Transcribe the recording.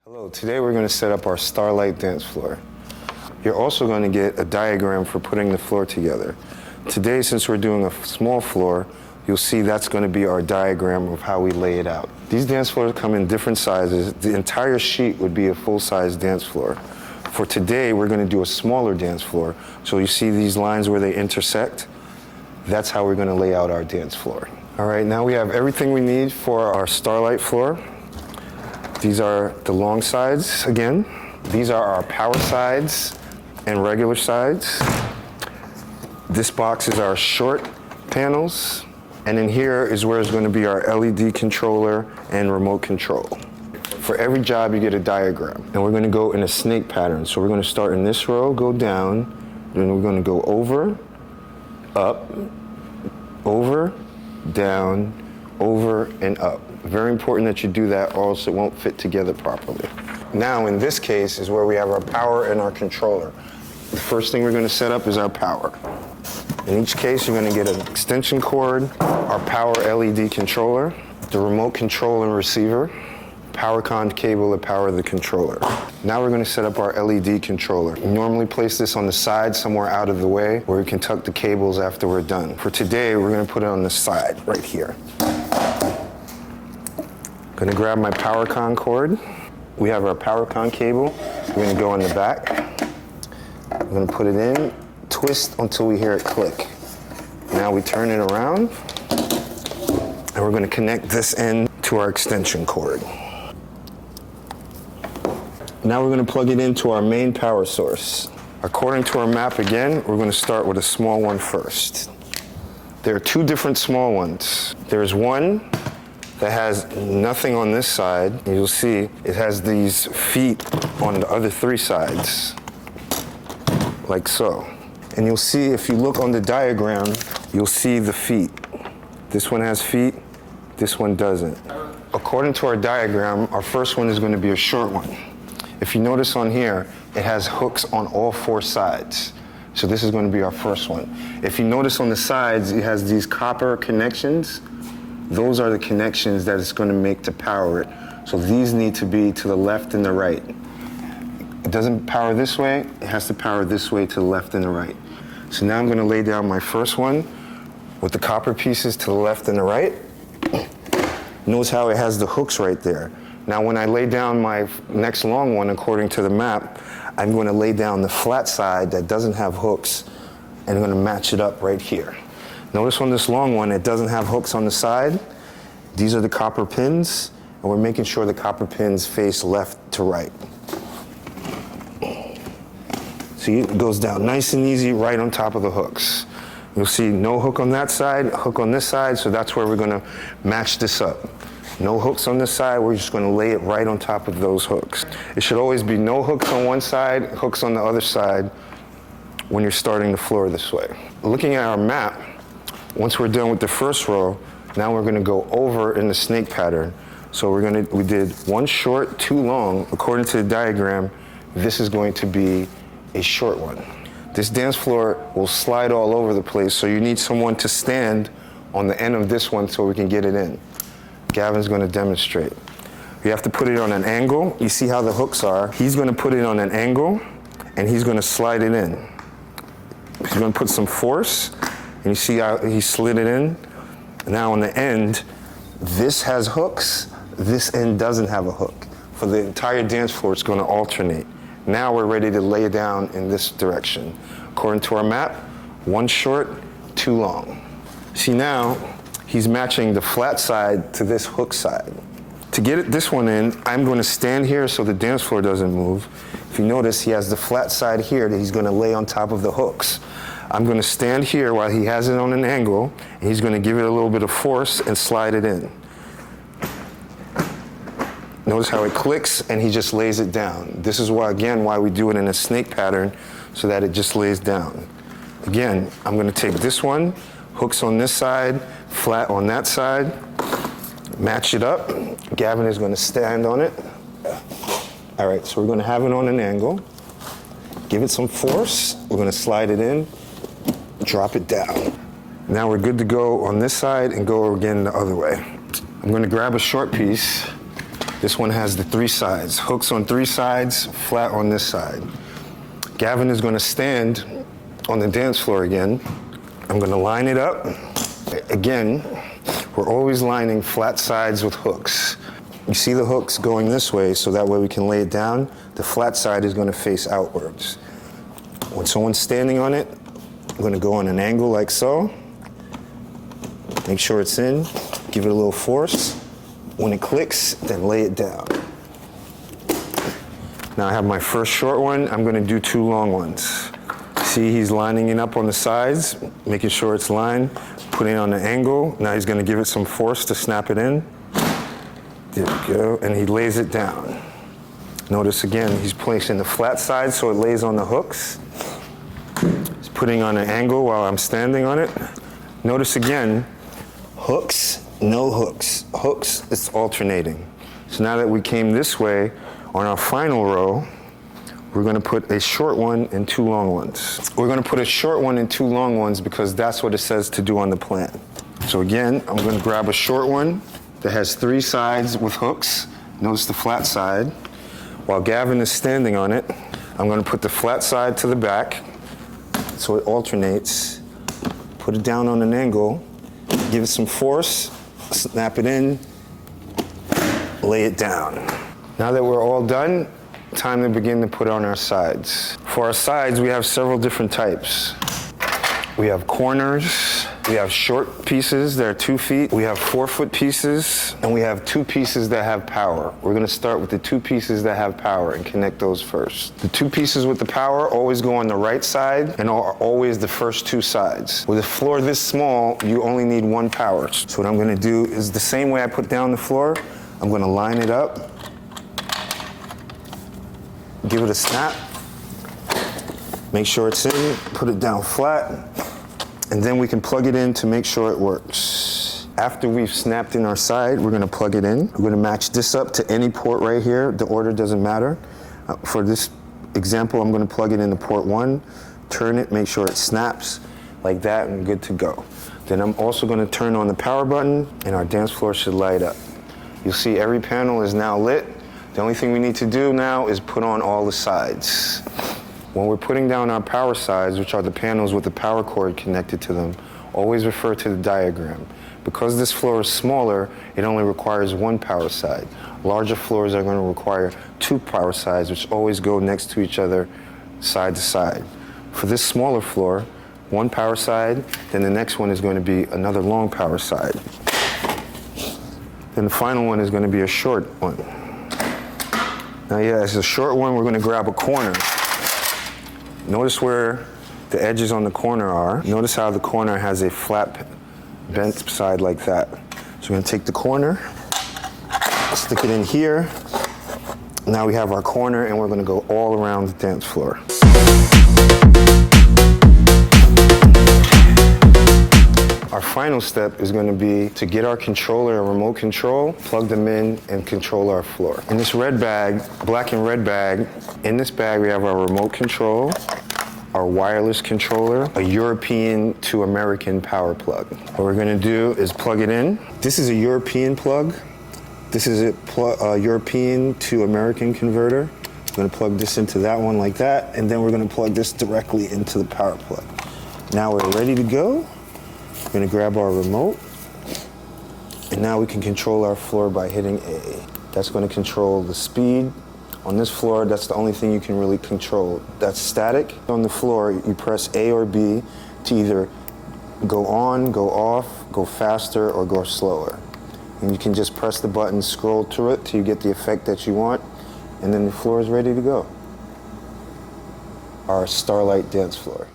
Hello, today we're going to set up our Starlight dance floor. You're also going to get a diagram for putting the floor together. Today, since we're doing a small floor, you'll see that's going to be our diagram of how we lay it out. These dance floors come in different sizes. The entire sheet would be a full-size dance floor. For today, we're going to do a smaller dance floor. So you see these lines where they intersect? That's how we're going to lay out our dance floor. All right, now we have everything we need for our Starlight floor. These are the long sides again. These are our power sides and regular sides. This box is our short panels. And in here is where it's going to be our LED controller and remote control. For every job, you get a diagram. And we're going to go in a snake pattern. So we're going to start in this row, go down, then we're going to go over, up, over, down, over, and up. Very important that you do that or else it won't fit together properly. Now in this case is where we have our power and our controller. The first thing we're going to set up is our power. In each case you're going to get an extension cord, our power LED controller, the remote control and receiver, power con cable to power the controller. Now we're going to set up our LED controller. We normally place this on the side somewhere out of the way where we can tuck the cables after we're done. For today we're going to put it on the side right here. I'm going to grab my power con cord. We have our power con cable. We're going to go on the back. I'm going to put it in, twist until we hear it click. Now we turn it around and we're going to connect this end to our extension cord. Now we're going to plug it into our main power source. According to our map again, we're going to start with a small one first. There are two different small ones. There's one that has nothing on this side. You'll see it has these feet on the other three sides, like so. And you'll see if you look on the diagram, you'll see the feet. This one has feet, this one doesn't. According to our diagram, our first one is going to be a short one. If you notice on here, it has hooks on all four sides. So this is going to be our first one. If you notice on the sides, it has these copper connections. Those are the connections that it's going to make to power it. So these need to be to the left and the right. It doesn't power this way, it has to power this way to the left and the right. So now I'm going to lay down my first one with the copper pieces to the left and the right. Notice how it has the hooks right there. Now when I lay down my next long one according to the map, I'm going to lay down the flat side that doesn't have hooks and I'm going to match it up right here. Notice on this long one, it doesn't have hooks on the side. These are the copper pins, and we're making sure the copper pins face left to right. See, it goes down nice and easy right on top of the hooks. You'll see no hook on that side, hook on this side, so that's where we're gonna match this up. No hooks on this side, we're just gonna lay it right on top of those hooks. It should always be no hooks on one side, hooks on the other side when you're starting the floor this way. Looking at our map, once we're done with the first row, now we're going to go over in the snake pattern. So we did one short, two long. According to the diagram, this is going to be a short one. This dance floor will slide all over the place, so you need someone to stand on the end of this one so we can get it in. Gavin's going to demonstrate. You have to put it on an angle. You see how the hooks are. He's going to put it on an angle, and he's going to slide it in. He's going to put some force. And you see how he slid it in? Now on the end, this has hooks, this end doesn't have a hook. For the entire dance floor, it's going to alternate. Now we're ready to lay down in this direction. According to our map, one short, two long. See now, he's matching the flat side to this hook side. To get this one in, I'm going to stand here so the dance floor doesn't move. If you notice, he has the flat side here that he's going to lay on top of the hooks. I'm going to stand here while he has it on an angle, and he's going to give it a little bit of force and slide it in. Notice how it clicks, and he just lays it down. This is why, again, why we do it in a snake pattern, so that it just lays down. Again, I'm going to take this one, hooks on this side, flat on that side, match it up. Gavin is going to stand on it. All right, so we're going to have it on an angle. Give it some force. We're going to slide it in. Drop it down. Now we're good to go on this side and go again the other way. I'm going to grab a short piece. This one has the 3 sides. Hooks on 3 sides, flat on this side. Gavin is going to stand on the dance floor again. I'm going to line it up. Again, we're always lining flat sides with hooks. You see the hooks going this way, so that way we can lay it down. The flat side is going to face outwards. When someone's standing on it, I'm going to go on an angle like so. Make sure it's in. Give it a little force. When it clicks, then lay it down. Now I have my first short one. I'm going to do 2 long ones. See, he's lining it up on the sides, making sure it's lined, putting it on the angle. Now he's going to give it some force to snap it in. There we go, and he lays it down. Notice again, he's placing the flat side so it lays on the hooks. He's putting on an angle while I'm standing on it. Notice again, hooks, no hooks. Hooks, it's alternating. So now that we came this way, on our final row, we're going to put a short one and 2 long ones. We're going to put a short one and 2 long ones because that's what it says to do on the plan. So again, I'm going to grab a short one that has 3 sides with hooks. Notice the flat side. While Gavin is standing on it, I'm going to put the flat side to the back so it alternates. Put it down on an angle, give it some force, snap it in, lay it down. Now that we're all done, time to begin to put on our sides. For our sides, we have several different types. We have corners, we have short pieces that are 2 feet, we have 4-foot pieces, and we have 2 pieces that have power. We're going to start with the 2 pieces that have power and connect those first. The 2 pieces with the power always go on the right side and are always the first 2 sides. With a floor this small, you only need 1 power. So what I'm going to do is the same way I put down the floor, I'm going to line it up, give it a snap, make sure it's in, put it down flat, and then we can plug it in to make sure it works. After we've snapped in our side, we're going to plug it in. We're going to match this up to any port right here. The order doesn't matter. For this example, I'm going to plug it into port 1, turn it, make sure it snaps like that, and good to go. Then I'm also going to turn on the power button, and our dance floor should light up. You'll see every panel is now lit. The only thing we need to do now is put on all the sides. When we're putting down our power sides, which are the panels with the power cord connected to them, always refer to the diagram. Because this floor is smaller, it only requires 1 power side. Larger floors are going to require 2 power sides, which always go next to each other, side to side. For this smaller floor, 1 power side, then the next one is going to be another long power side. Then the final one is going to be a short one. Now, yeah, it's a short one. We're going to grab a corner. Notice where the edges on the corner are. Notice how the corner has a flat bent side like that. So we're going to take the corner, stick it in here. Now we have our corner, and we're going to go all around the dance floor. Our final step is going to be to get our controller and remote control, plug them in, and control our floor. In this red bag, black and red bag, in this bag we have our remote control, our wireless controller, a European to American power plug. What we're going to do is plug it in. This is a European plug. This is a European to American converter. I'm going to plug this into that one like that, and then we're going to plug this directly into the power plug. Now we're ready to go. We're going to grab our remote, and now we can control our floor by hitting A. That's going to control the speed. On this floor, that's the only thing you can really control. That's static. On the floor, you press A or B to either go on, go off, go faster, or go slower. And you can just press the button, scroll through it till you get the effect that you want, and then the floor is ready to go. Our Starlight dance floor.